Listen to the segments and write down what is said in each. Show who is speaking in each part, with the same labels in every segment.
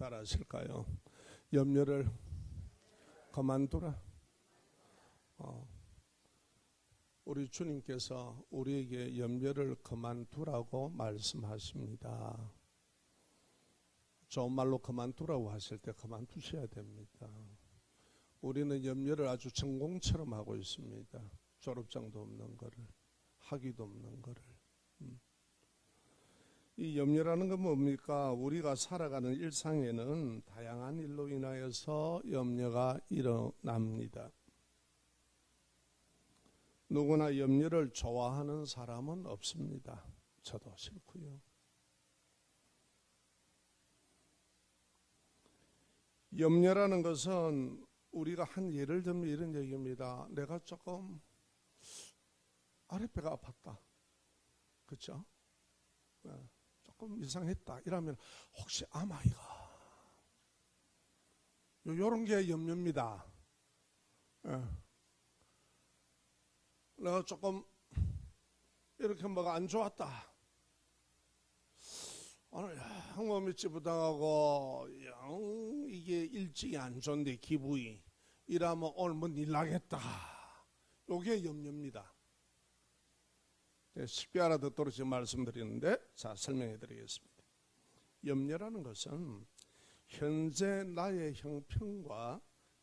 Speaker 1: 따라하실까요? 염려를 그만두라. 우리 주님께서 우리에게 염려를 그만두라고 말씀하십니다. 좋은 말로 그만두라고 하실 때 그만두셔야 됩니다. 우리는 염려를 아주 전공처럼 하고 있습니다. 졸업장도 없는 거를, 학위도 없는 거를. 이 염려라는 건 뭡니까? 우리가 살아가는 일상에는 다양한 일로 인하여서 염려가 일어납니다. 누구나 염려를 좋아하는 사람은 없습니다. 저도 싫고요. 염려라는 것은 우리가 한 예를 들면 이런 얘기입니다. 내가 조금 아랫배가 아팠다. 그렇죠? 조금 이상했다. 이러면 혹시 아마이가 요런 게 염려입니다. 내가 조금 이렇게 뭐가 안 좋았다. 오늘 영 몸이 찌부당하고 영 이게 일찍이 안 좋은데 기분이 이러면 오늘 뭐 일 나겠다. 요게 염려입니다. 쉽게 알아듣도록 지금 말씀드리는데, 자, 설명해 드리겠습니다. 염려라는 것은 현재 나의 형편과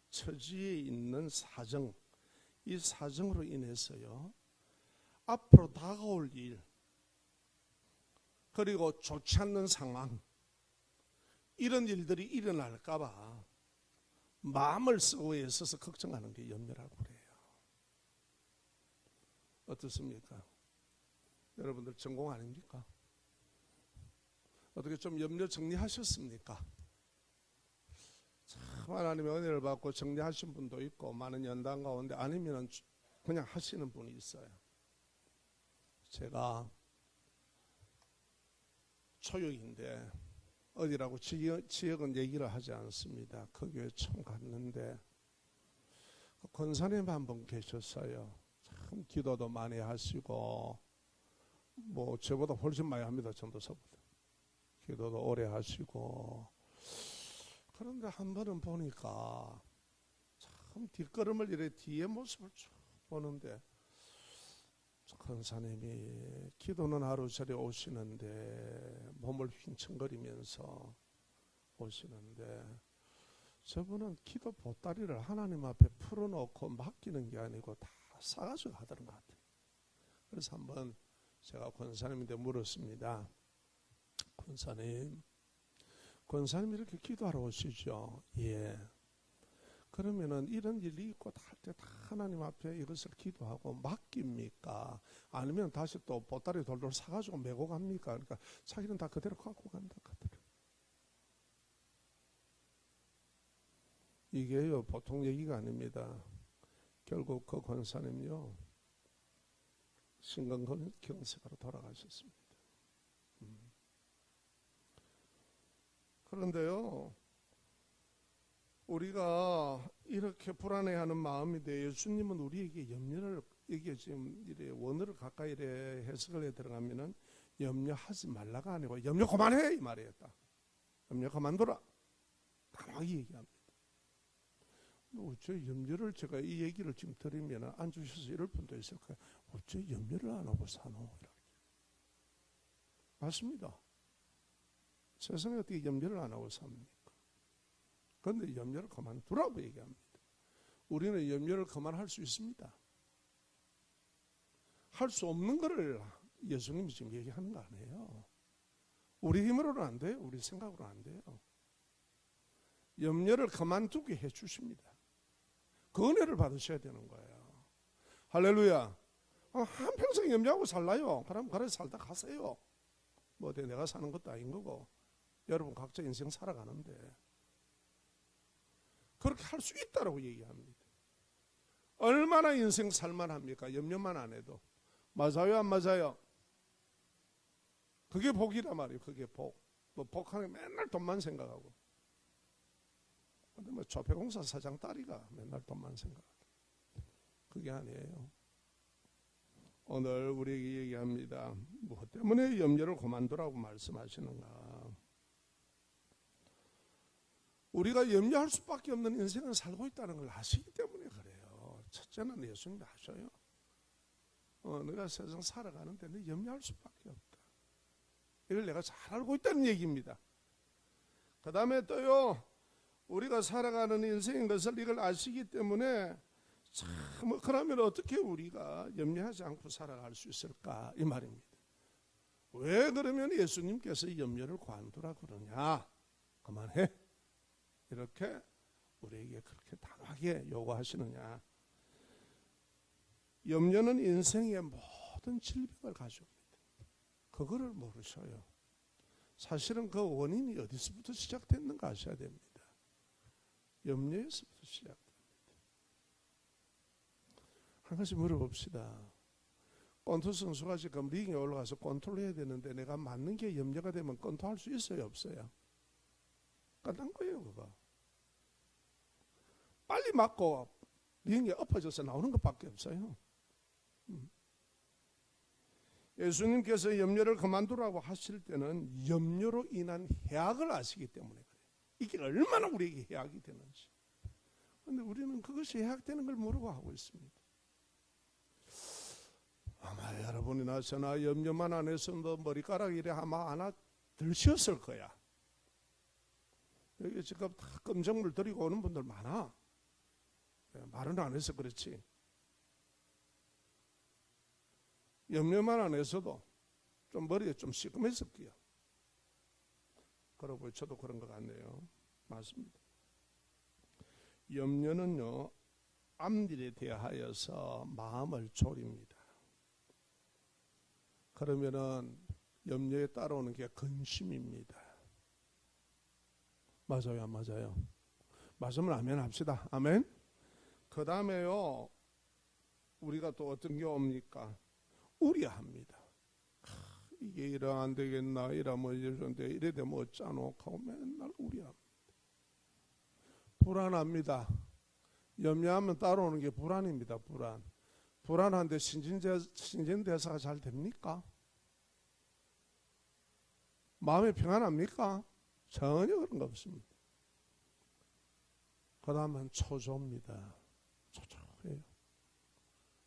Speaker 1: 처지에 있는 사정, 이 사정으로 인해서요, 앞으로 다가올 일, 그리고 좋지 않는 상황, 이런 일들이 일어날까봐 마음을 쓰고 애써서 걱정하는 게 염려라고 그래요. 어떻습니까? 여러분들 전공 아닙니까? 어떻게 좀 염려 정리하셨습니까? 참 하나님의 은혜를 받고 정리하신 분도 있고 많은 연단 가운데 아니면 그냥 하시는 분이 있어요. 제가 초역인데 어디라고 지역은 얘기를 하지 않습니다. 그 교회 처음 갔는데 권사님 한 분 계셨어요. 참 기도도 많이 하시고 뭐 저보다 훨씬 많이 합니다. 전도사보다. 기도도 오래 하시고. 그런데 한 번은 보니까 참 뒷걸음을 이래 뒤에 모습을 쭉 보는데 권사님이 기도는 하루 저리 오시는데 몸을 휜청거리면서 오시는데 저분은 기도 보따리를 하나님 앞에 풀어놓고 맡기는 게 아니고 다 싸가지고 하더는 것 같아요. 그래서 한번 제가 권사님한테 물었습니다. 권사님 이렇게 기도하러 오시죠? 예. 그러면은 이런 일이 있고 할 때 다 하나님 앞에 이것을 기도하고 맡깁니까? 아니면 다시 또 보따리 돌돌 사가지고 메고 갑니까? 그러니까 자기는 다 그대로 갖고 간다 하더라고요. 이게요 보통 얘기가 아닙니다. 결국 그 권사님요 심근경색으로 돌아가셨습니다. 그런데요, 우리가 이렇게 불안해하는 마음인데 예수님은 우리에게 염려를 이게 지금 이래 원어를 가까이 이래 해석을 해 들어가면은 염려하지 말라가 아니고 염려 그만해 이 말이었다. 염려 그만둬라. 강하게 얘기합니다. 어째 염려를 제가 이 얘기를 지금 드리면 앉으셔서 이럴 분도 있을 거예요. 어째 염려를 안 하고 사노? 맞습니다. 세상에 어떻게 염려를 안 하고 삽니까? 그런데 염려를 그만두라고 얘기합니다. 우리는 염려를 그만할 수 있습니다. 할 수 없는 거를 예수님이 지금 얘기하는 거 아니에요. 우리 힘으로는 안 돼요. 우리 생각으로는 안 돼요. 염려를 그만두게 해 주십니다. 그 은혜를 받으셔야 되는 거예요. 할렐루야. 한평생 염려하고 살라요. 그럼 그래 살다 가세요. 뭐 내가 사는 것도 아닌 거고 여러분 각자 인생 살아가는데 그렇게 할 수 있다라고 얘기합니다. 얼마나 인생 살만합니까? 염려만 안 해도. 맞아요 안 맞아요? 그게 복이란 말이에요. 그게 복. 뭐 복하는 맨날 돈만 생각하고. 근데 뭐 조폐공사 사장 딸이가 맨날 돈만 생각하고. 그게 아니에요. 오늘 우리에게 얘기합니다. 무엇 때문에 염려를 그만두라고 말씀하시는가? 우리가 염려할 수밖에 없는 인생을 살고 있다는 걸 아시기 때문에 그래요. 첫째는 예수님이 하셔요. 내가 세상 살아가는데 너 염려할 수밖에 없다. 이걸 내가 잘 알고 있다는 얘기입니다. 그 다음에 또요, 우리가 살아가는 인생인 것을 이걸 아시기 때문에 참 그러면 어떻게 우리가 염려하지 않고 살아갈 수 있을까 이 말입니다. 왜 그러면 예수님께서 염려를 관두라 그러냐, 그만해, 이렇게 우리에게 그렇게 당하게 요구하시느냐. 염려는 인생의 모든 질병을 가져옵니다. 그거를 모르셔요. 사실은 그 원인이 어디서부터 시작됐는가 아셔야 됩니다. 염려에서부터 시작됩니다. 한 가지 물어봅시다. 권투 선수가 지금 링에 올라가서 권투를 해야 되는데 내가 맞는 게 염려가 되면 권투할 수 있어요, 없어요? 끝난 거예요, 그거. 빨리 맞고 링에 엎어져서 나오는 것밖에 없어요. 예수님께서 염려를 그만두라고 하실 때는 염려로 인한 해악을 아시기 때문에 그래요. 이게 얼마나 우리에게 해악이 되는지. 그런데 우리는 그것이 해악되는 걸 모르고 하고 있습니다. 아마 여러분이나 저나 염려만 안 해서 너 머리카락 이래 아마 하나 들으셨을 거야. 여기 지금 다 검정물 들이고 오는 분들 많아. 말은 안 해서 그렇지. 염려만 안 해서도 좀 머리에 좀 시큼했을 거야. 그러고 저도 그런 것 같네요. 맞습니다. 염려는요, 앞일에 대하여서 마음을 졸입니다. 그러면은 염려에 따라오는 게 근심입니다. 맞아요, 안 맞아요? 맞으면 아멘 합시다. 아멘. 그 다음에요, 우리가 또 어떤 게 옵니까? 우려합니다. 이게 이러 안 되겠나, 이러면 이러는데 이래 되면 어쩌노 하고 맨날 우려합니다. 불안합니다. 염려하면 따라오는 게 불안입니다. 불안한데 신진대사가 잘 됩니까? 마음이 평안합니까? 전혀 그런 거 없습니다. 그 다음은 초조입니다. 초조해요.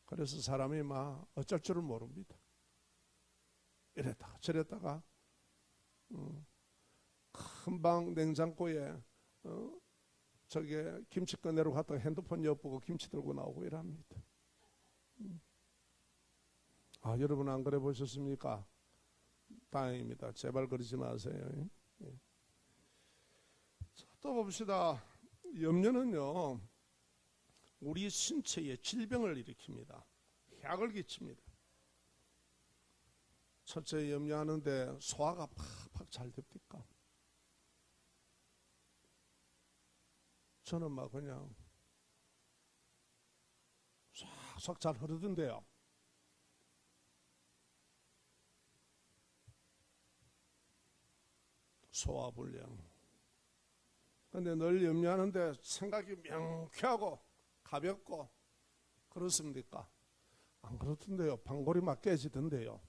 Speaker 1: 그래서 사람이 막 어쩔 줄을 모릅니다. 이랬다가 저랬다가 금방 냉장고에 저게 김치 꺼내러 갔다가 핸드폰 엿보고 김치 들고 나오고 이랍니다. 아, 여러분 안 그래 보셨습니까? 다행입니다. 제발 그러지 마세요. 자, 또 봅시다. 염려는요, 우리 신체에 질병을 일으킵니다. 해악을 끼칩니다. 첫째, 염려하는데 소화가 팍팍 잘 됩니까? 저는 막 그냥 싹싹 잘 흐르던데요. 소화불량. 근데 늘 염려하는데 생각이 명쾌하고 가볍고 그렇습니까? 안 그렇던데요. 방골이 막 깨지던데요.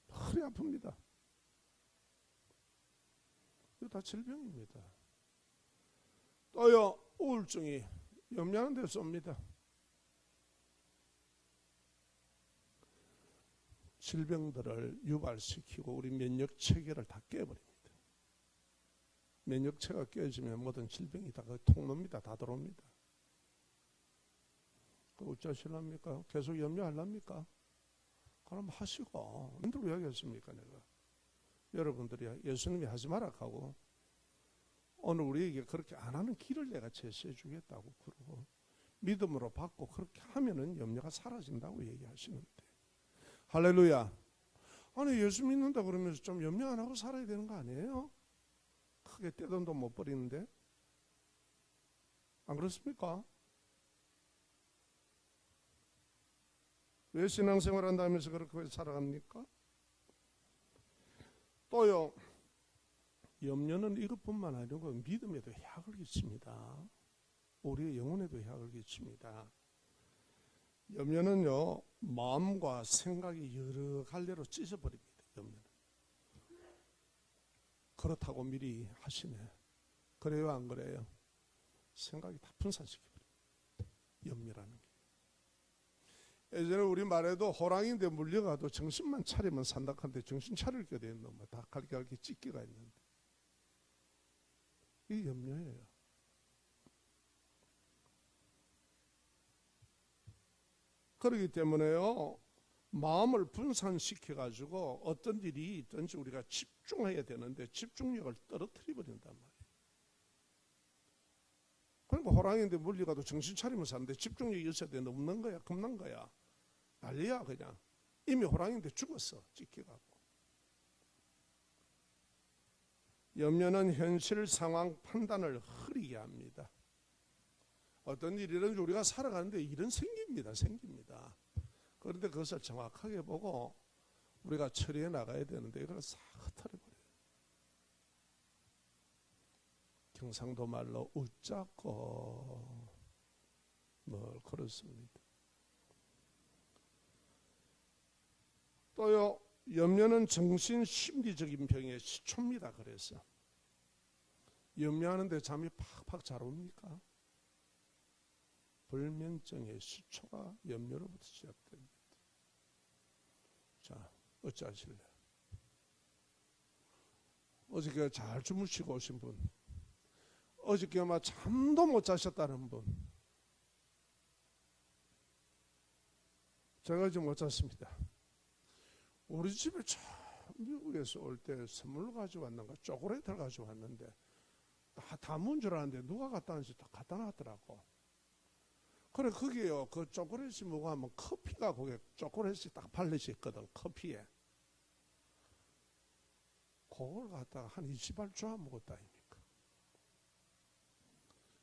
Speaker 1: 허리 아픕니다. 이거 다 질병입니다. 또요, 우울증이 염려하는 데 쏩니다. 질병들을 유발시키고 우리 면역 체계를 다 깨버립니다. 면역체가 깨지면 모든 질병이 다 통로입니다. 다 들어옵니다. 어쩌실랍니까? 계속 염려하랍니까? 그럼 하시고. 누구 왜 하겠습니까? 내가 여러분들이 예수님이 하지 마라 하고 오늘 우리에게 그렇게 안 하는 길을 내가 제시해 주겠다고 그러고 믿음으로 받고 그렇게 하면은 염려가 사라진다고 얘기하시는데, 할렐루야. 아니 예수 믿는다 그러면서 좀 염려 안 하고 살아야 되는 거 아니에요? 크게 떼돈도 못 버리는데 안 그렇습니까? 왜 신앙생활 한다면서 그렇게 살아갑니까? 또요, 염려는 이것뿐만 아니고 믿음에도 해악을 끼칩니다. 우리의 영혼에도 해악을 끼칩니다. 염려는요, 마음과 생각이 여러 갈래로 찢어버립니다. 염려는. 그렇다고 미리 하시네. 그래요, 안 그래요? 생각이 다 분산시켜버려요. 염려라는 게. 예전에 우리 말에도 호랑이인데 물려가도 정신만 차리면 산다한데 정신 차릴 게 되는 놈은 다 갈기갈기 찢기가 있는데 이게 염려예요. 그렇기 때문에요, 마음을 분산시켜가지고 어떤 일이 있든지 우리가 집중해야 되는데 집중력을 떨어뜨려 버린단 말이에요. 그러니까 호랑이인데 물려가도 정신 차리면 사는데 집중력이 있어야 되는데 없는 거야, 겁난 거야. 난리야 그냥. 이미 호랑이인데 죽었어, 찢겨갖고. 염려는 현실 상황 판단을 흐리게 합니다. 어떤 일이든지 우리가 살아가는데 일은 생깁니다. 그런데 그것을 정확하게 보고 우리가 처리해 나가야 되는데 이걸 싹 흩어버려요. 경상도 말로 웃자고 뭘 그렇습니다. 또요, 염려는 정신심리적인 병의 시초입니다. 그래서 염려하는데 잠이 팍팍 잘 옵니까? 불면증의 시초가 염려로부터 시작됩니다. 자, 어찌하실래요? 어저께 잘 주무시고 오신 분, 어저께 아마 잠도 못 자셨다는 분, 제가 지금 못 잤습니다. 우리 집에 참 미국에서 올 때 선물로 가져왔는가 초콜릿을 가져왔는데 다 담은 줄 알았는데 누가 갖다 놨는지 다 갖다 놨더라고. 그래, 거기에요, 그 초콜릿이 뭐가 하면 커피가 거기에 초콜릿이 딱 발려져 있거든, 커피에. 그걸 갖다가 한 20알 쪼아 먹었다 아닙니까?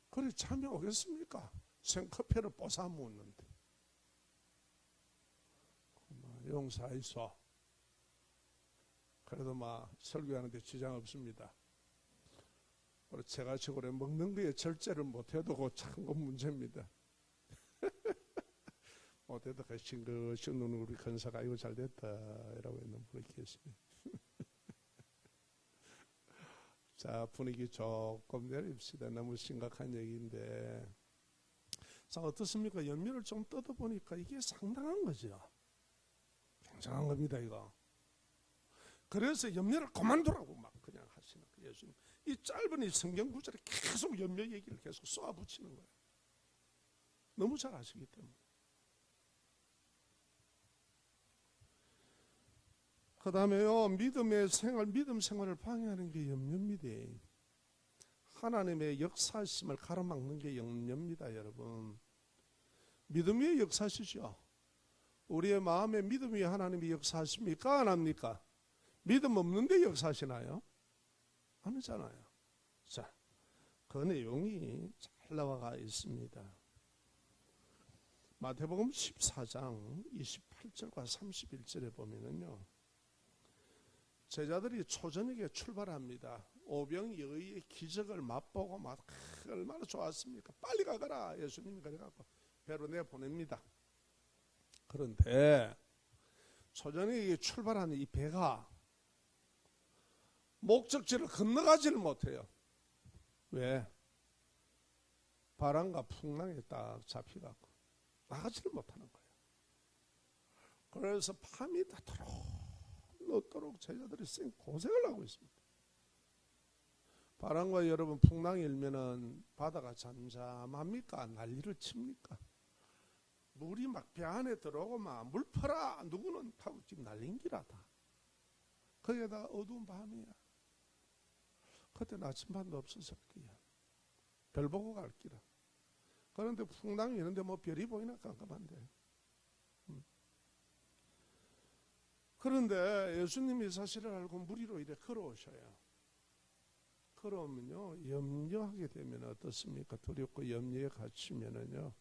Speaker 1: 그래, 잠이 오겠습니까? 생커피를 뽀사 먹었는데. 용사있어. 그래도 설교하는데 지장 없습니다. 제가 저거를 먹는 거에 절제를 못해도 그 참 건 문제입니다. 못해도 그 싱긋 눈 우리 건사가 이거 잘됐다 이라고 있는 분이 계십니다. 자, 분위기 조금 내립시다. 너무 심각한 얘기인데. 자, 어떻습니까? 염려를 좀 뜯어보니까 이게 상당한 거죠. 굉장한 겁니다, 이거. 그래서 염려를 그만두라고 막 그냥 하시는 거예요. 예수님. 이 짧은 이 성경 구절에 계속 염려 얘기를 계속 쏘아붙이는 거예요. 너무 잘 아시기 때문에. 그 다음에요, 믿음 생활을 방해하는 게 염려입니다. 하나님의 역사심을 가로막는 게 염려입니다, 여러분. 믿음의 역사시죠. 우리의 마음에 믿음 위에 하나님이 역사하십니까? 안 합니까? 믿음 없는데 역사하시나요? 안 하잖아요. 자, 그 내용이 잘 나와 있습니다. 마태복음 14장 28절과 31절에 보면은요, 제자들이 초저녁에 출발합니다. 오병이어의 기적을 맛보고 얼마나 좋았습니까? 빨리 가거라. 예수님이 그래갖고 배로 내보냅니다. 그런데 초저녁에 출발하는 이 배가 목적지를 건너가지를 못해요. 왜? 바람과 풍랑에 딱 잡혀갖고 나가지를 못하는 거예요. 그래서 밤이 늦도록 제자들이 고생을 하고 있습니다. 바람과 여러분 풍랑이 일면은 바다가 잠잠합니까? 난리를 칩니까? 물이 막 배 안에 들어오고 막 물 퍼라 누구는 하고 지금 난린 기라다. 거기에다가 어두운 밤이야. 그때 나침반도 없어서 그야. 별 보고 갈 기라. 그런데 풍랑이 있는데 별이 보이나 깜깜한데. 그런데 예수님이 사실을 알고 물 위로 이렇게 걸어오셔요. 걸어오면요, 염려하게 되면 어떻습니까? 두렵고 염려에 갇히면은요,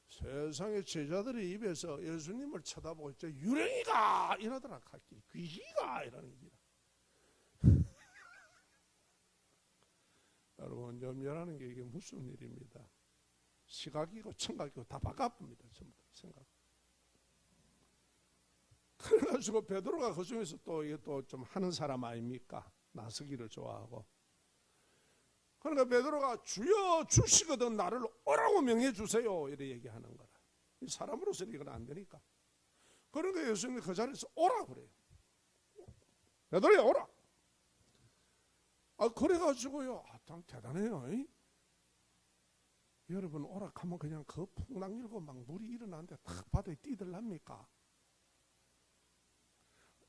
Speaker 1: 세상의 제자들의 입에서 예수님을 쳐다보고 있죠. 유령이가 이러더라. 귀신이가 이러는 기라. 여러분, 염려라는 게 이게 무슨 일입니다. 시각이고 청각이고 다 바꿔봅니다. 전부 다 생각. 그래가지고 베드로가 그 중에서 또 이게 또 좀 하는 사람 아닙니까? 나서기를 좋아하고. 그러니까 베드로가 주여 주시거든 나를 오라고 명해 주세요 이렇게 얘기하는 거라. 사람으로서는 이건 안 되니까. 그러니까 예수님이 그 자리에서 오라 그래요. 베드로야 오라. 그래가지고요. 참 대단해요. 여러분 오락하면 그냥 그 풍랑 일고 막 물이 일어나는데 탁 바다에 뛰들랍니까?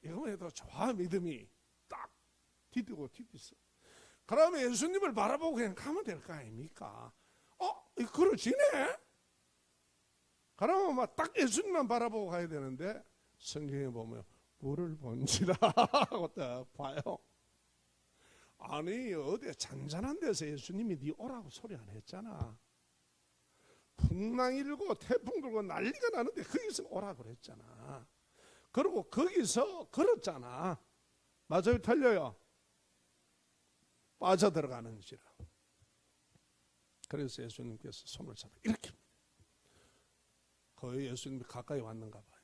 Speaker 1: 이거만 해도 좋아. 믿음이 딱 디디고 디디어. 그러면 예수님을 바라보고 그냥 가면 될 거 아닙니까? 그러지네? 그러면 막 딱 예수님만 바라보고 가야 되는데 성경에 보면 물을 본지라 하고 딱 봐요. 아니 어디 잔잔한 데서 예수님이 네 오라고 소리 안 했잖아. 풍랑 일고 태풍 불고 난리가 나는데 거기서 오라고 그랬잖아. 그리고 거기서 걸었잖아. 맞아요 틀려요? 빠져들어가는지라. 그래서 예수님께서 손을 잡아 이렇게 거의 예수님이 가까이 왔는가 봐요.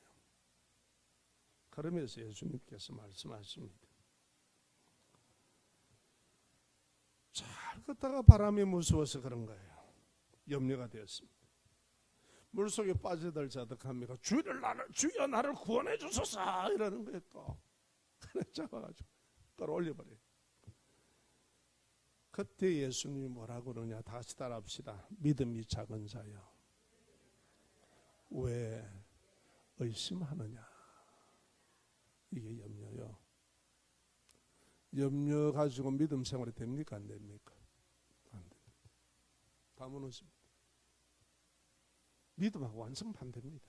Speaker 1: 그러면서 예수님께서 말씀하십니다. 잘 걷다가 바람이 무서워서 그런 거예요. 염려가 되었습니다. 물속에 빠져들 자득합니까? 주여 나를 구원해 주소서 이러는 거예요. 또 그래 잡아가지고 끌어올려버려요. 그때 예수님이 뭐라고 그러냐. 다시 따라합시다. 믿음이 작은 자여 왜 의심하느냐. 이게 염려요. 염려 가지고 믿음 생활이 됩니까 안 됩니까? 안 됩니다. 다 무너집니다. 믿음하고 완전 반대입니다.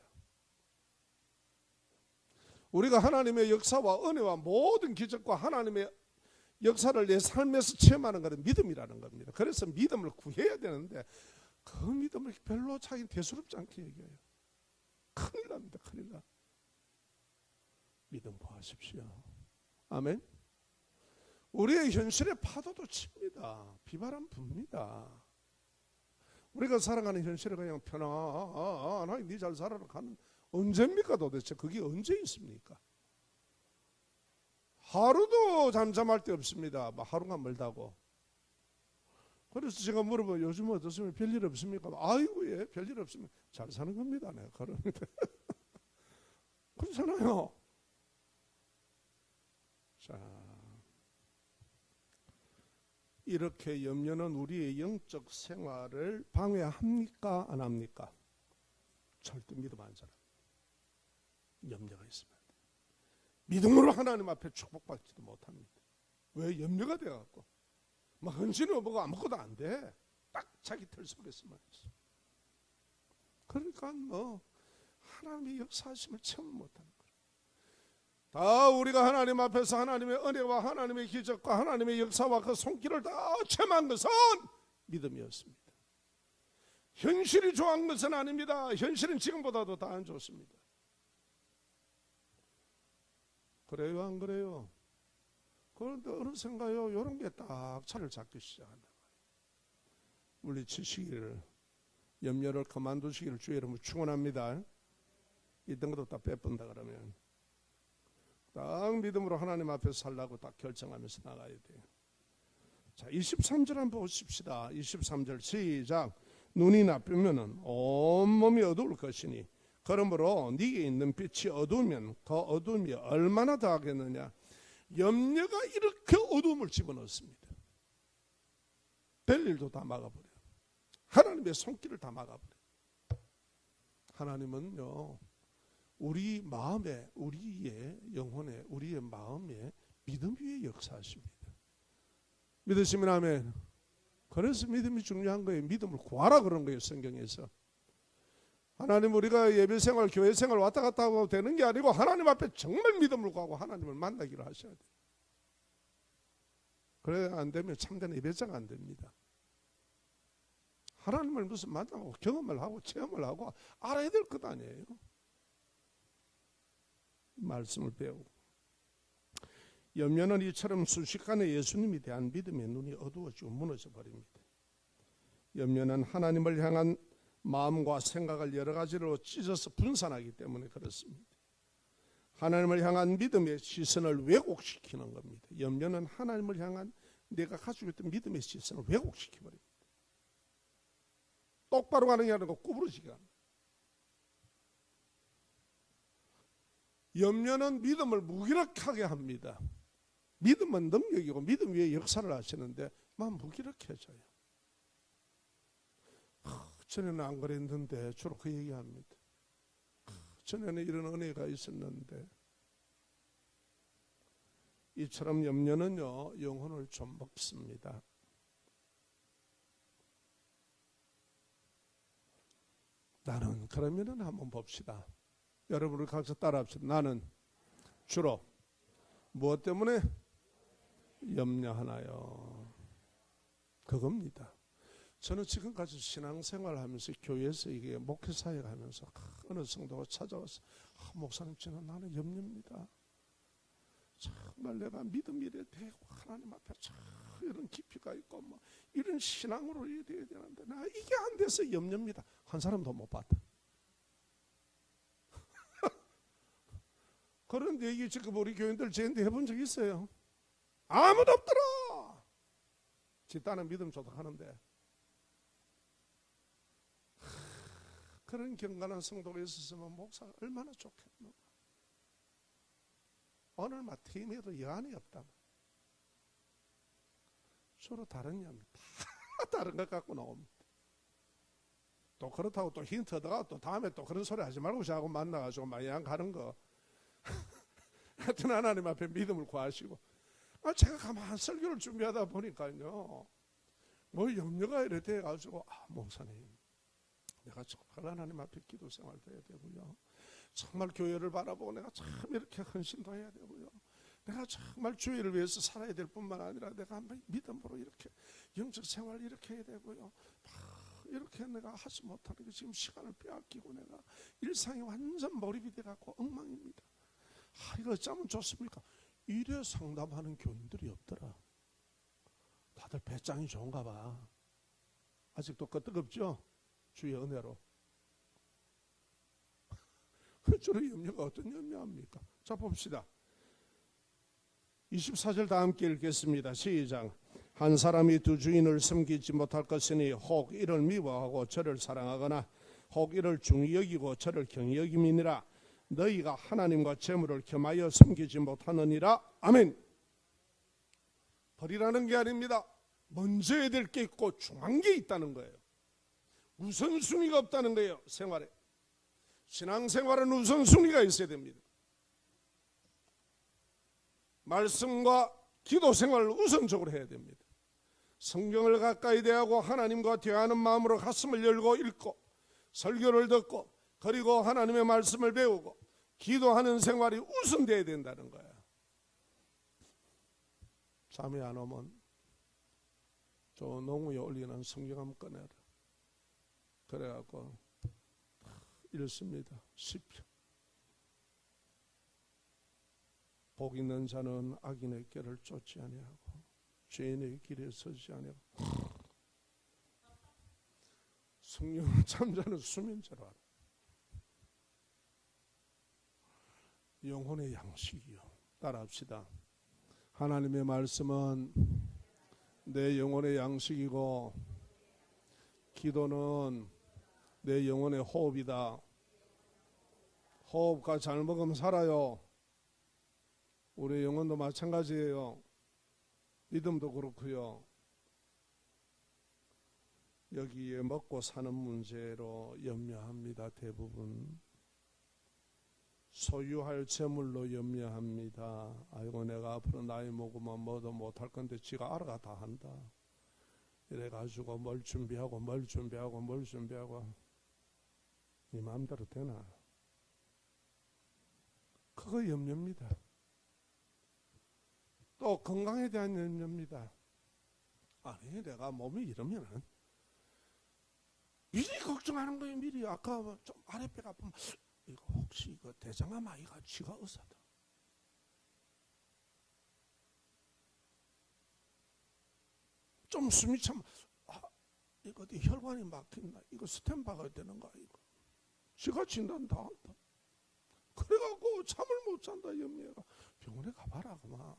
Speaker 1: 우리가 하나님의 역사와 은혜와 모든 기적과 하나님의 역사를 내 삶에서 체험하는 것은 믿음이라는 겁니다. 그래서 믿음을 구해야 되는데 그 믿음을 별로 자기 대수롭지 않게 얘기해요. 큰일 납니다. 큰일 나. 믿음 구하십시오. 아멘. 우리의 현실에 파도도 칩니다. 비바람 붑니다. 우리가 살아가는 현실에 그냥 편안하게 네 잘 살아라 가는 언제입니까 도대체? 그게 언제 있습니까? 하루도 잠잠할 데 없습니다. 뭐 하루가 멀다고. 그래서 제가 물어봐요. 요즘 어떻습니까? 별일 없습니까? 아이고 예 별일 없습니다. 잘 사는 겁니다. 내가 그럽니다. 그렇잖아요. 자, 이렇게 염려는 우리의 영적 생활을 방해합니까? 안 합니까? 절대 믿음 안 살아. 염려가 있으면 믿음으로 하나님 앞에 축복받지도 못합니다. 왜? 염려가 돼갖고 막 헌신을 보고 아무것도 안 돼. 딱 자기 틀 속에서만 있어. 그러니까 하나님의 역사하심을 체험 못하는 거예요. 다 우리가 하나님 앞에서 하나님의 은혜와 하나님의 기적과 하나님의 역사와 그 손길을 다 체험한 것은 믿음이었습니다. 현실이 좋은 것은 아닙니다. 현실은 지금보다도 더 안 좋습니다. 그래요 안 그래요? 그런데 어느샌가요 이런 게 딱 차를 잡기 시작한다. 물리치시기를 염려를 그만두시기를 주의 이름으로 축원합니다. 있던 것도 다 빼본다 그러면 딱 믿음으로 하나님 앞에서 살라고 딱 결정하면서 나가야 돼요. 자 23절 한번 보십시다. 23절 시작. 눈이 나쁘면은 온몸이 어두울 것이니 그러므로 네게 있는 빛이 어두우면 그 어두움이 얼마나 더하겠느냐. 염려가 이렇게 어두움을 집어넣습니다. 될 일도 다 막아버려요. 하나님의 손길을 다 막아버려요. 하나님은요 우리 마음에 우리의 영혼에 우리의 마음에 믿음 위에 역사하십니다. 믿으시면 아멘. 그래서 믿음이 중요한 거예요. 믿음을 구하라 그런 거예요. 성경에서. 하나님 우리가 예배생활 교회생활 왔다 갔다 하고 되는 게 아니고 하나님 앞에 정말 믿음을 구하고 하나님을 만나기를 하셔야 돼요. 그래 안 되면 참된 예배자가 안 됩니다. 하나님을 무슨 만나고 경험을 하고 체험을 하고 알아야 될 것 아니에요. 말씀을 배우고 염려는 이처럼 순식간에 예수님에 대한 믿음의 눈이 어두워지고 무너져 버립니다. 염려는 하나님을 향한 마음과 생각을 여러 가지로 찢어서 분산하기 때문에 그렇습니다. 하나님을 향한 믿음의 시선을 왜곡시키는 겁니다. 염려는 하나님을 향한 내가 가지고 있던 믿음의 시선을 왜곡시켜버립니다. 똑바로 가는 게 아니고 구부러지게 합니다. 염려는 믿음을 무기력하게 합니다. 믿음은 능력이고 믿음 위에 역사를 하시는데 막 무기력해져요. 전에는 안 그랬는데 주로 그 얘기합니다. 전에는 이런 은혜가 있었는데. 이처럼 염려는요 영혼을 좀 먹습니다. 나는 그러면은 한번 봅시다. 여러분을 각자 따라합시다. 나는 주로 무엇 때문에 염려하나요? 그겁니다. 저는 지금까지 신앙생활하면서 교회에서 이게 목회사역 하면서 어느 성도가 찾아와서 목사님 저는 나는 염려입니다. 정말 내가 믿음 이래 되고 하나님 앞에 참 이런 깊이가 있고 뭐 이런 신앙으로 이래야 되는데 나 이게 안 돼서 염려입니다. 한 사람도 못 봤다. 그런 얘기 지금 우리 교인들 저한테 해본 적 있어요? 아무도 없더라. 집단은 믿음 좋다 하는데 그런 경건한 성도가 있었으면 목사가 얼마나 좋겠노. 오늘 막 팀에도 여한이 없다. 서로 다른 염려 다 다른 것 갖고 나옵니다. 또 그렇다고 또 힌트 얻어가 또 다음에 또 그런 소리 하지 말고 저하고 만나가지고 마냥 가는 거. 하여튼 하나님 앞에 믿음을 구하시고 제가 가만히 설교를 준비하다 보니까요 뭐 염려가 이래 돼가지고 목사님 내가 정말 하나님 앞에 기도 생활도 해야 되고요 정말 교회를 바라보고 내가 참 이렇게 헌신도 해야 되고요 내가 정말 주의를 위해서 살아야 될 뿐만 아니라 내가 믿음으로 이렇게 영적 생활 이렇게 해야 되고요 이렇게 내가 하지 못하는 게 지금 시간을 빼앗기고 내가 일상이 완전 몰입이 돼갖고 엉망입니다. 이거 어쩌면 좋습니까? 이래 상담하는 교인들이 없더라. 다들 배짱이 좋은가 봐. 아직도 끄떡없죠? 주의 은혜로. 주로 염려가 어떤 염려합니까? 자 봅시다. 24절 다 함께 읽겠습니다. 시작. 한 사람이 두 주인을 섬기지 못할 것이니 혹 이를 미워하고 저를 사랑하거나 혹 이를 중히 여기고 저를 경히 여김이니라. 너희가 하나님과 재물을 겸하여 섬기지 못하느니라. 아멘. 버리라는 게 아닙니다. 먼저 해야 될 게 있고 중요한 게 있다는 거예요. 우선순위가 없다는 거예요. 생활에. 신앙생활은 우선순위가 있어야 됩니다. 말씀과 기도 생활을 우선적으로 해야 됩니다. 성경을 가까이 대하고 하나님과 대화하는 마음으로 가슴을 열고 읽고 설교를 듣고 그리고 하나님의 말씀을 배우고 기도하는 생활이 우선돼야 된다는 거야. 잠이 안 오면 저 농구에 올리는 성경 한번 꺼내라. 그래갖고 읽습니다. 시편. 복 있는 자는 악인의 길을 쫓지 아니하고 죄인의 길에 서지 아니하고 성령을 잠자는 수면제로 알아. 영혼의 양식이요. 따라합시다. 하나님의 말씀은 내 영혼의 양식이고 기도는 내 영혼의 호흡이다. 호흡과 잘 먹으면 살아요. 우리 영혼도 마찬가지예요. 믿음도 그렇고요. 여기에 먹고 사는 문제로 염려합니다. 대부분 소유할 재물로 염려합니다. 아이고 내가 앞으로 나이 먹으면 뭐도 못할 건데 지가 알아가 다 한다. 이래가지고 뭘 준비하고 네 마음대로 되나? 그거 염려입니다. 또 건강에 대한 염려입니다. 아니 내가 몸이 이러면은 미리 걱정하는 거예요. 미리 아까 좀 아랫배가 아프면 이거 혹시 이거 대장암 아이가 쥐가 의사다. 좀 숨이 참 이거 네 혈관이 막힌다. 이거 스텐 박아야 되는 거 이거. 쥐가 진단 다 한다. 그래갖고 잠을 못 잔다 염려가. 병원에 가봐라 그만.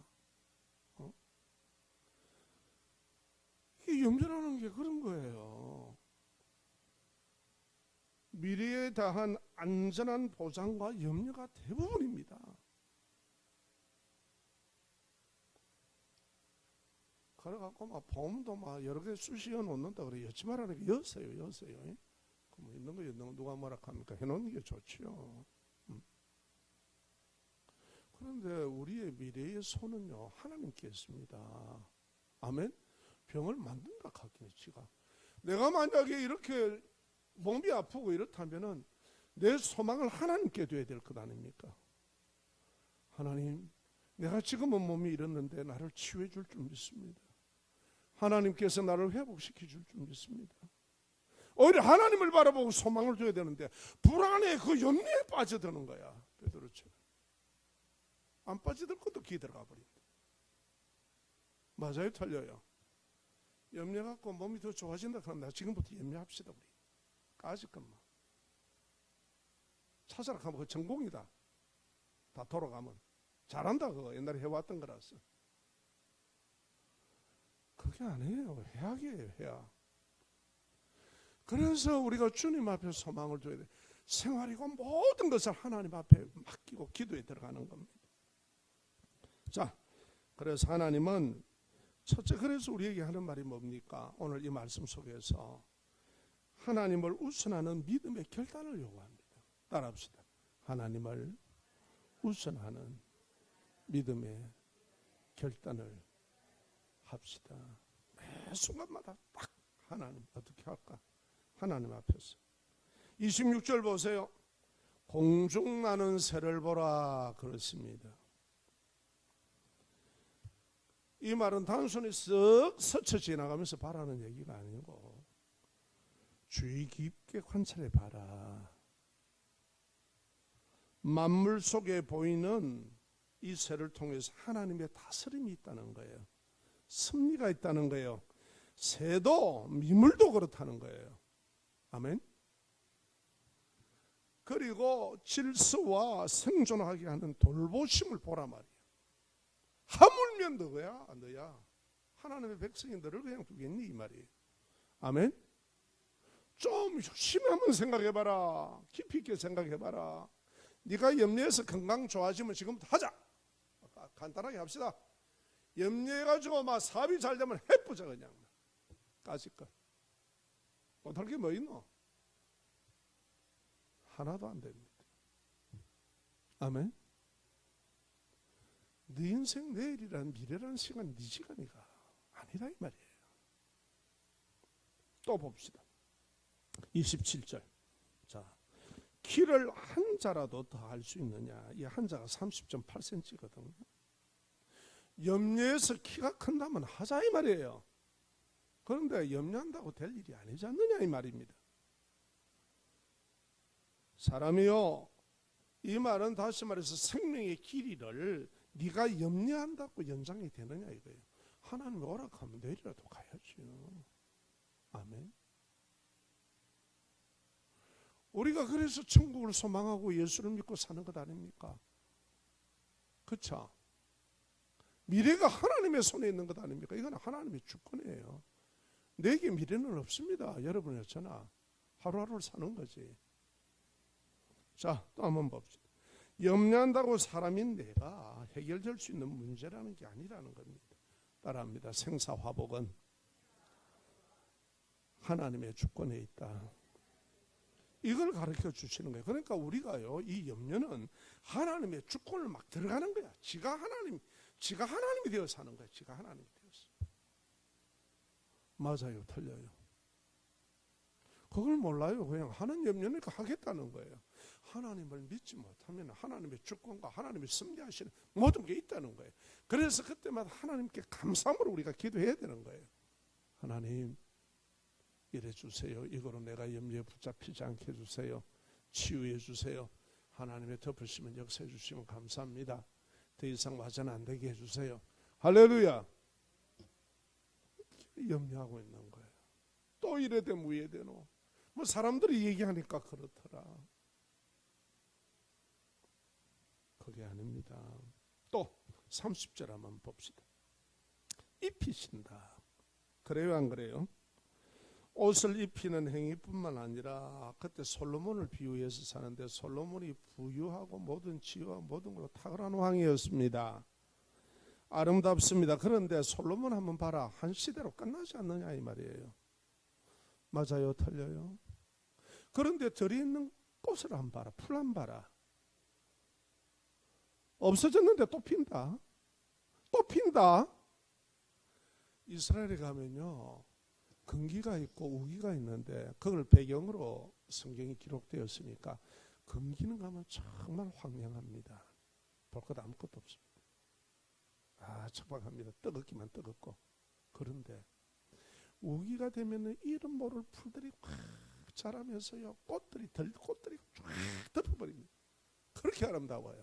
Speaker 1: 이 염려라는 게 그런 거예요. 미래에 대한 안전한 보장과 염려가 대부분입니다. 그래갖고 막 보험도 막 여러 개 수시어 놓는다 그래. 여치 말하는 게 여세요. 뭐 있는 거 누가 뭐라 합니까? 해놓는 게 좋지요. 그런데 우리의 미래의 손은요 하나님께 있습니다. 아멘. 병을 만든다 하기는 지가. 내가 만약에 이렇게 몸이 아프고 이렇다면은 내 소망을 하나님께 둬야 될 것 아닙니까? 하나님, 내가 지금은 몸이 이렇는데 나를 치유해 줄 줄 믿습니다. 하나님께서 나를 회복시켜 줄 줄 믿습니다. 오히려 하나님을 바라보고 소망을 둬야 되는데 불안해, 그 염려에 빠져드는 거야. 베드로처럼. 안 빠져들 것도 기 들어가 버린다. 맞아요, 틀려요? 염려 갖고 몸이 더 좋아진다 그러면 나 지금부터 염려합시다. 우리 까짓 것만 찾아라 하면 그 전공이다. 다 돌아가면 잘한다. 그거 옛날에 해왔던 거라서. 그게 아니에요. 해악이에요. 해악. 그래서 우리가 주님 앞에 소망을 둬야 돼. 생활이고 모든 것을 하나님 앞에 맡기고 기도에 들어가는 겁니다. 자, 그래서 하나님은 첫째, 그래서 우리에게 하는 말이 뭡니까? 오늘 이 말씀 속에서 하나님을 우선하는 믿음의 결단을 요구합니다. 따라합시다. 하나님을 우선하는 믿음의 결단을 합시다. 매 순간마다 딱 하나님 어떻게 할까? 하나님 앞에서. 26절 보세요. 공중 나는 새를 보라 그렇습니다. 이 말은 단순히 쓱 스쳐 지나가면서 바라는 얘기가 아니고 주의 깊게 관찰해 봐라. 만물 속에 보이는 이 새를 통해서 하나님의 다스림이 있다는 거예요. 섭리가 있다는 거예요. 새도 미물도 그렇다는 거예요. 아멘. 그리고 질서와 생존하게 하는 돌보심을 보라 말이에요. 하물면 너야 하나님의 백성이 너를 그냥 두겠니 이 말이에요. 아멘. 좀 심히 한번 생각해봐라. 깊이 있게 생각해봐라. 네가 염려해서 건강 좋아지면 지금부터 하자. 간단하게 합시다. 염려해가지고 막 사업이 잘 되면 해보자 그냥. 까짓것 못할 게 뭐 있노? 하나도 안 됩니다. 아멘. 네 인생 내일이란 미래라는 시간 네 시간이가 아니라 이 말이에요. 또 봅시다. 27절. 자, 키를 한 자라도 더 할 수 있느냐? 이 한 자가 30.8cm거든요. 염려해서 키가 큰다면 하자 이 말이에요. 그런데 염려한다고 될 일이 아니지 않느냐 이 말입니다. 사람이요, 이 말은 다시 말해서 생명의 길이를 네가 염려한다고 연장이 되느냐 이거예요. 하나님이 오락하면 내일이라도 가야지요. 아멘. 우리가 그래서 천국을 소망하고 예수를 믿고 사는 것 아닙니까? 그렇죠? 미래가 하나님의 손에 있는 것 아닙니까? 이건 하나님의 주권이에요. 내게 미래는 없습니다. 여러분이 저나 하루하루를 사는 거지. 자, 또 한번 봅시다. 염려한다고 사람인 내가 해결될 수 있는 문제라는 게 아니라는 겁니다. 따라합니다. 생사화복은 하나님의 주권에 있다. 이걸 가르쳐 주시는 거예요. 그러니까 우리가요, 이 염려는 하나님의 주권을 막 들어가는 거야. 지가 하나님이 되어 사는 거야. 지가 하나님이 되었어. 맞아요, 틀려요. 그걸 몰라요. 그냥 하는 염려니까 하겠다는 거예요. 하나님을 믿지 못하면 하나님의 주권과 하나님의 섭리하시는 모든 게 있다는 거예요. 그래서 그때마다 하나님께 감사함으로 우리가 기도해야 되는 거예요. 하나님, 이래 주세요. 이거로 내가 염려에 붙잡히지 않게 해주세요. 치유해 주세요. 하나님의 덮으시면 역사해 주시면 감사합니다. 더 이상 와전 안 되게 해주세요. 할렐루야. 염려하고 있는 거예요. 또 이래 되면 우에 되노. 뭐 사람들이 얘기하니까 그렇더라. 그게 아닙니다. 또 30절 한번 봅시다. 입히신다. 그래요, 안 그래요? 옷을 입히는 행위뿐만 아니라 그때 솔로몬을 비유해서 사는데 솔로몬이 부유하고 모든 지혜와 모든 걸로 탁월한 왕이었습니다. 아름답습니다. 그런데 솔로몬 한번 봐라. 한 시대로 끝나지 않느냐 이 말이에요. 맞아요, 틀려요? 그런데 들이 있는 꽃을 한번 봐라. 풀 한번 봐라. 없어졌는데 또 핀다. 또 핀다. 이스라엘에 가면요, 금기가 있고 우기가 있는데 그걸 배경으로 성경이 기록되었으니까 금기는 가면 정말 황량합니다. 볼 것 아무것도 없습니다. 척박합니다. 뜨겁기만 뜨겁고. 그런데 우기가 되면은 이름 모를 풀들이 확 자라면서요, 꽃들이 쫙 덮어버립니다. 그렇게 아름다워요.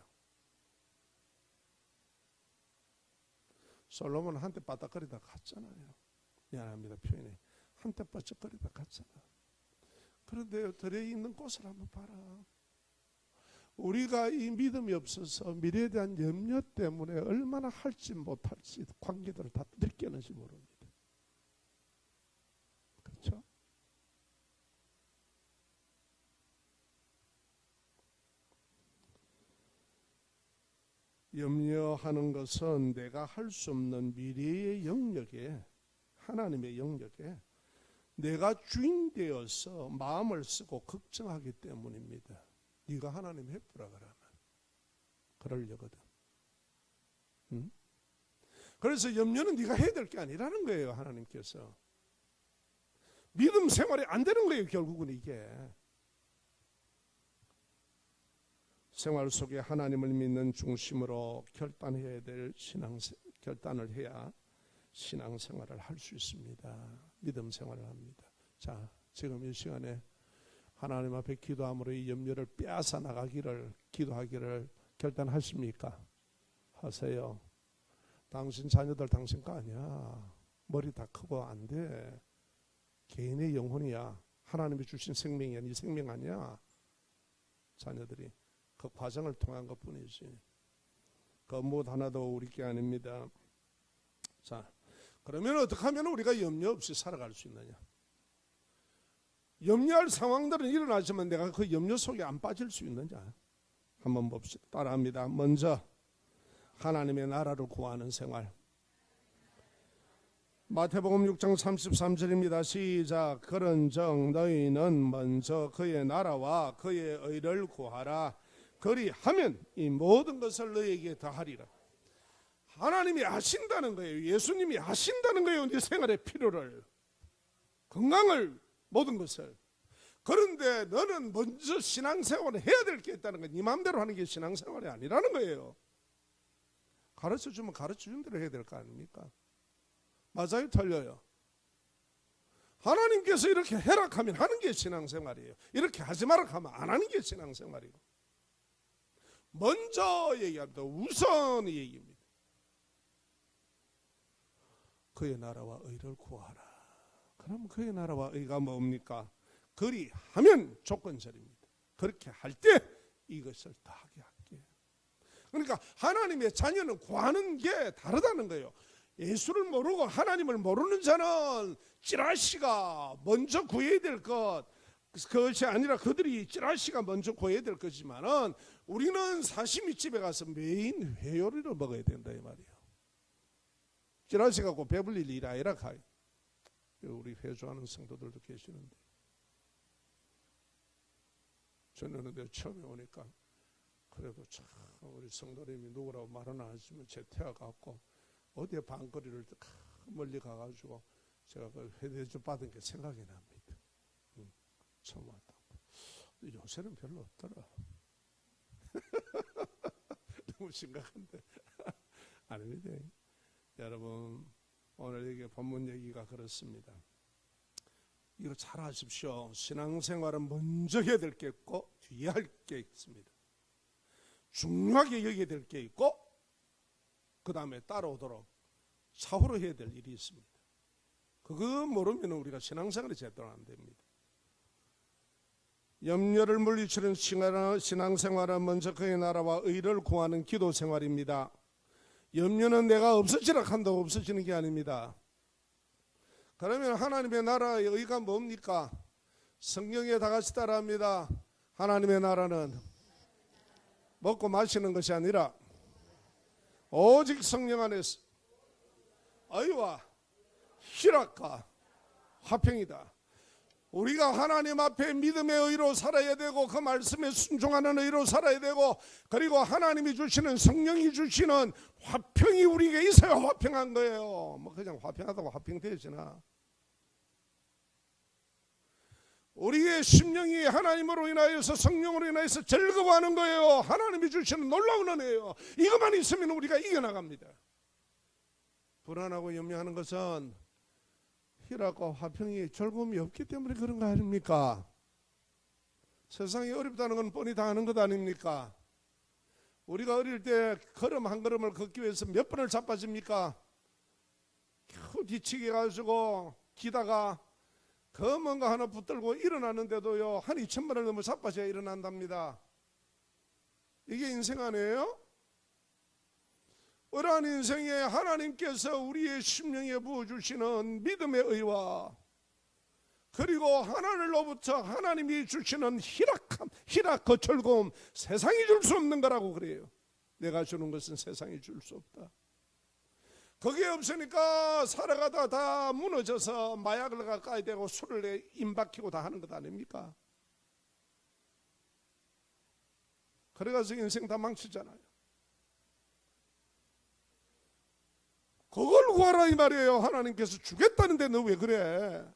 Speaker 1: 솔로몬은 한때 바닥거리다 갔잖아요. 미안합니다, 표현이. 한때 뻗쩍거리다 갔잖아. 그런데 들에 있는 꽃을 한번 봐라. 우리가 이 믿음이 없어서 미래에 대한 염려 때문에 얼마나 할지 못할지 관계들을 다 들깨는지 모릅니다. 그렇죠? 염려하는 것은 내가 할 수 없는 미래의 영역에, 하나님의 영역에 내가 주인 되어서 마음을 쓰고 걱정하기 때문입니다. 네가 하나님 해보라 그러면 그러려거든. 응? 그래서 염려는 네가 해야 될 게 아니라는 거예요. 하나님께서 믿음 생활이 안 되는 거예요. 결국은 이게 생활 속에 하나님을 믿는 중심으로 결단해야 될 결단을 해야 신앙생활을 할 수 있습니다. 믿음 생활을 합니다. 자, 지금 이 시간에 하나님 앞에 기도함으로 이 염려를 빼앗아 나가기를, 기도하기를 결단하십니까? 하세요. 당신 자녀들 당신 거 아니야. 머리 다 크고 안 돼. 개인의 영혼이야. 하나님이 주신 생명이야. 네 생명 아니야. 자녀들이 그 과정을 통한 것뿐이지. 그 무엇 하나도 우리 게 아닙니다. 자, 그러면 어떻게 하면 우리가 염려 없이 살아갈 수 있느냐? 염려할 상황들은 일어나지만 내가 그 염려 속에 안 빠질 수 있느냐? 한번 봅시다. 따라합니다. 먼저 하나님의 나라를 구하는 생활. 마태복음 6장 33절입니다. 시작. 그런즉 너희는 먼저 그의 나라와 그의 의를 구하라. 그리하면 이 모든 것을 너희에게 더하리라. 하나님이 아신다는 거예요. 예수님이 아신다는 거예요. 네 생활의 필요를, 건강을, 모든 것을. 그런데 너는 먼저 신앙생활을 해야 될 게 있다는 거. 네 마음대로 하는 게 신앙생활이 아니라는 거예요. 가르쳐주면 가르쳐준 대로 해야 될 거 아닙니까? 맞아요, 틀려요? 하나님께서 이렇게 해라 하면 하는 게 신앙생활이에요. 이렇게 하지 마라 하면 안 하는 게 신앙생활이고. 먼저 얘기합니다. 우선 얘기입니다. 그의 나라와 의를 구하라. 그럼 그의 나라와 의가 뭡니까? 그리하면 조건절입니다. 그렇게 할 때 이것을 다하게 할게. 그러니까 하나님의 자녀는 구하는 게 다르다는 거예요. 예수를 모르고 하나님을 모르는 자는 찌라시가 먼저 구해야 될 것, 그것이 아니라 그들이 찌라시가 먼저 구해야 될 것이지만은 우리는 사시미 집에 가서 메인 회요리를 먹어야 된다 이 말이에요. 찌라시 갖고 배불릴 일 아니라 가요. 우리 회주하는 성도들도 계시는데, 저는 처음에 오니까 그래도 참 우리 성도님이 누구라고 말은 안 하지만 제 태워갖고 어디에 방거리를 멀리 가가지고 제가 그 회대접 받은 게 생각이 납니다. 처음 왔다고. 요새는 별로 없더라. 너무 심각한데. 아닙니다. 여러분, 오늘 얘기 본문 얘기가 그렇습니다. 이거 잘 아십시오. 신앙생활은 먼저 해야 될 게 있고 뒤에 할 게 있습니다. 중요하게 여겨야 될 게 있고 그 다음에 따라오도록 차후로 해야 될 일이 있습니다. 그거 모르면 우리가 신앙생활이 제대로 안 됩니다. 염려를 물리치는 신앙생활은 먼저 그의 나라와 의를 구하는 기도생활입니다. 염려는 내가 없어지라 한다고 없어지는 게 아닙니다. 그러면 하나님의 나라의 의의가 뭡니까? 성경에 다 같이 따라합니다. 하나님의 나라는 먹고 마시는 것이 아니라 오직 성령 안에서 의와 희락과 화평이다. 우리가 하나님 앞에 믿음의 의로 살아야 되고 그 말씀에 순종하는 의로 살아야 되고 그리고 하나님이 주시는 성령이 주시는 화평이 우리에게 있어야 화평한 거예요. 뭐 그냥 화평하다고 화평되지나 우리의 심령이 하나님으로 인하여서 성령으로 인하여서 즐거워하는 거예요. 하나님이 주시는 놀라운 은혜예요. 이것만 있으면 우리가 이겨나갑니다. 불안하고 염려하는 것은 희락과 화평이 즐거움이 없기 때문에 그런 거 아닙니까? 세상이 어렵다는 건 뻔히 다 아는 것 아닙니까? 우리가 어릴 때 걸음 한 걸음을 걷기 위해서 몇 번을 자빠집니까? 겨우 뒤치기 가지고 기다가 그 뭔가 하나 붙들고 일어나는데도요 한 2000번을 넘어 자빠져야 일어난답니다. 이게 인생 아니에요? 어떠한 인생에 하나님께서 우리의 심령에 부어주시는 믿음의 의와 그리고 하나님으로부터 하나님이 주시는 희락함, 희락과 즐거움 세상이 줄 수 없는 거라고 그래요. 내가 주는 것은 세상이 줄 수 없다. 그게 없으니까 살아가다 다 무너져서 마약을 가까이 대고 술을 임박히고 다 하는 것 아닙니까? 그래가지고 인생 다 망치잖아요. 그걸 구하라 이 말이에요. 하나님께서 주겠다는데 너 왜 그래?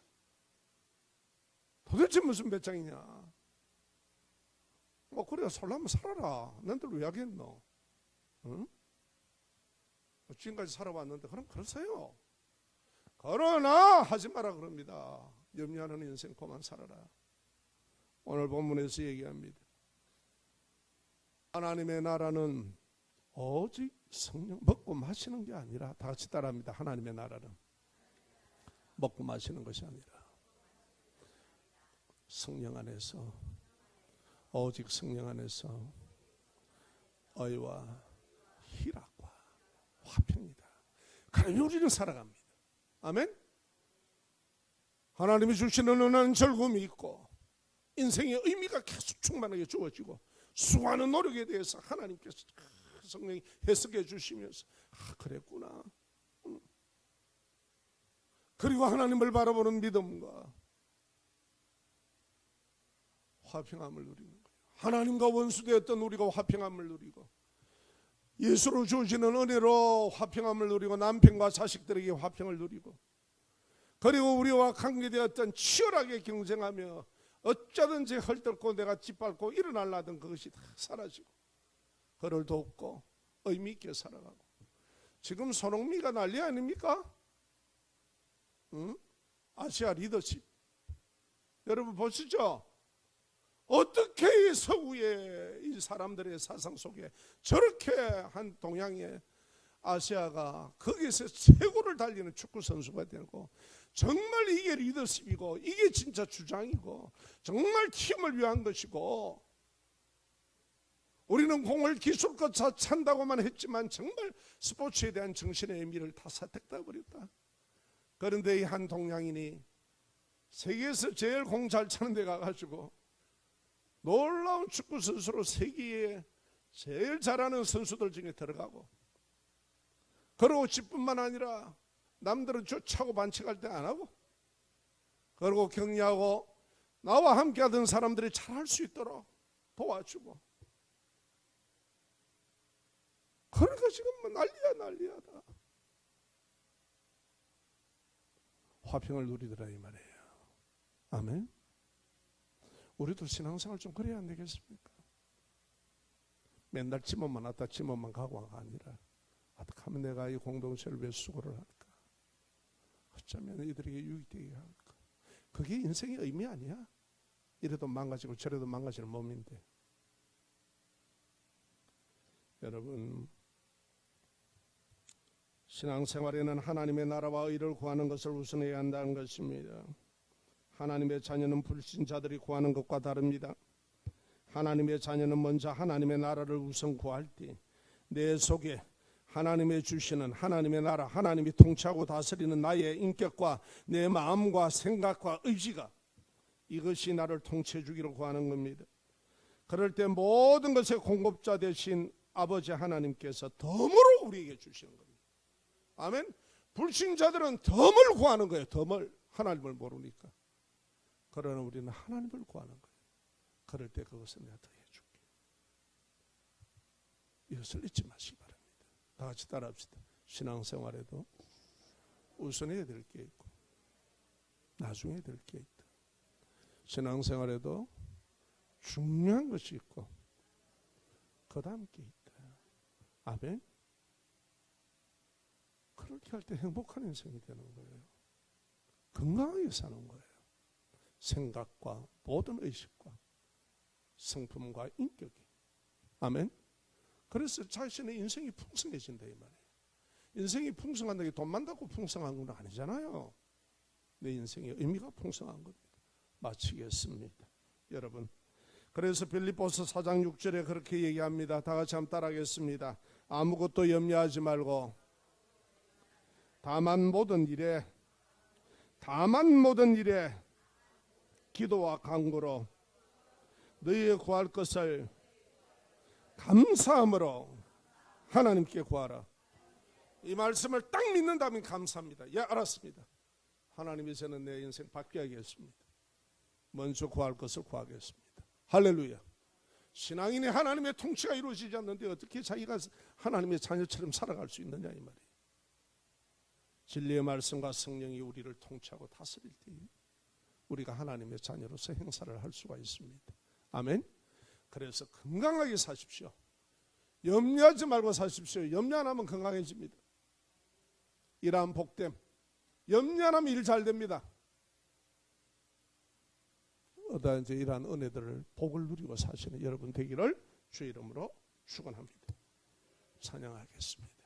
Speaker 1: 도대체 무슨 배짱이냐? 뭐 그래 살라면 살아라. 너희들 왜 하겠노? 응? 지금까지 살아왔는데 그럼 그러세요. 그러나 하지 마라 그럽니다. 염려하는 인생 그만 살아라. 오늘 본문에서 얘기합니다. 하나님의 나라는 오직 성령 먹고 마시는 게 아니라 다 같이 따라합니다. 하나님의 나라는 먹고 마시는 것이 아니라 성령 안에서 오직 성령 안에서 의와 희락과 화평이다. 그러면 우리는 살아갑니다. 아멘. 하나님이 주시는 은혜는 즐거움이 있고 인생의 의미가 계속 충만하게 주어지고 수많은 노력에 대해서 하나님께서 성령이 해석해 주시면서 그랬구나. 그리고 하나님을 바라보는 믿음과 화평함을 누리는 거예요. 하나님과 원수되었던 우리가 화평함을 누리고 예수로 주시는 은혜로 화평함을 누리고 남편과 자식들에게 화평을 누리고 그리고 우리와 관계되었던 치열하게 경쟁하며 어쩌든지 헐떡고 내가 짓밟고 일어나려던 그것이 다 사라지고 그를 돕고 의미 있게 살아가고 지금 손흥민가 난리 아닙니까? 응? 아시아 리더십 여러분 보시죠. 어떻게 이 서구의 이 사람들의 사상 속에 저렇게 한 동양의 아시아가 거기서 최고를 달리는 축구 선수가 되고 정말 이게 리더십이고 이게 진짜 주장이고 정말 팀을 위한 것이고 우리는 공을 기술껏 찬다고만 했지만 정말 스포츠에 대한 정신의 의미를 다 사택다 버렸다. 그런데 이 한 동양인이 세계에서 제일 공 잘 차는 데 가가지고 놀라운 축구 선수로 세계에 제일 잘하는 선수들 중에 들어가고 그리고 집뿐만 아니라 남들은 쫓아고 반칙할 때 안 하고 그리고 격려하고 나와 함께 하던 사람들이 잘할 수 있도록 도와주고 그러니까 지금 뭐 난리야다. 화평을 누리더라 이 말이에요. 아멘. 우리도 신앙생활 좀 그래야 안 되겠습니까? 맨날 집만 왔다 집만 가고가 아니라 어떻게 하면 내가 이 공동체를 위해 수고를 할까? 어쩌면 이들에게 유익되게 할까? 그게 인생의 의미 아니야? 이래도 망가지고 저래도 망가지는 몸인데 여러분 신앙생활에는 하나님의 나라와 의를 구하는 것을 우선해야 한다는 것입니다. 하나님의 자녀는 불신자들이 구하는 것과 다릅니다. 하나님의 자녀는 먼저 하나님의 나라를 우선 구할 때 내 속에 하나님의 주시는 하나님의 나라, 하나님이 통치하고 다스리는 나의 인격과 내 마음과 생각과 의지가 이것이 나를 통치해 주기를 구하는 겁니다. 그럴 때 모든 것의 공급자 되신 아버지 하나님께서 덤으로 우리에게 주시는 겁니다. 아멘. 불신자들은 덤을 구하는 거예요. 덤을. 하나님을 모르니까. 그러나 우리는 하나님을 구하는 거예요. 그럴 때 그것을 내가 더 해줄게. 이것을 잊지 마시기 바랍니다. 다 같이 따라합시다. 신앙생활에도 우선해야 될 게 있고 나중에 해야 될 게 있다. 신앙생활에도 중요한 것이 있고 그 다음 게 있다. 아멘. 그렇게 할 때 행복한 인생이 되는 거예요. 건강하게 사는 거예요. 생각과 모든 의식과 성품과 인격이. 아멘. 그래서 자신의 인생이 풍성해진다 이 말이에요. 인생이 풍성한다는 게 돈 많다고 풍성한 건 아니잖아요. 내 인생의 의미가 풍성한 겁니다. 마치겠습니다. 여러분, 그래서 빌립보서 4장 6절에 그렇게 얘기합니다. 다 같이 한번 따라하겠습니다. 아무것도 염려하지 말고 다만 모든 일에 기도와 간구로 너희의 구할 것을 감사함으로 하나님께 구하라. 이 말씀을 딱 믿는다면 감사합니다. 예, 알았습니다. 하나님이 저는 내 인생 바뀌어야겠습니다. 먼저 구할 것을 구하겠습니다. 할렐루야. 신앙인이 하나님의 통치가 이루어지지 않는데 어떻게 자기가 하나님의 자녀처럼 살아갈 수 있느냐 이 말이에요. 진리의 말씀과 성령이 우리를 통치하고 다스릴 때 우리가 하나님의 자녀로서 행사를 할 수가 있습니다. 아멘. 그래서 건강하게 사십시오. 염려하지 말고 사십시오. 염려 안 하면 건강해집니다. 일하면 복됨. 염려 안 하면 일 잘 됩니다. 이제 이러한 은혜들을 복을 누리고 사시는 여러분 되기를 주의 이름으로 축원합니다. 찬양하겠습니다.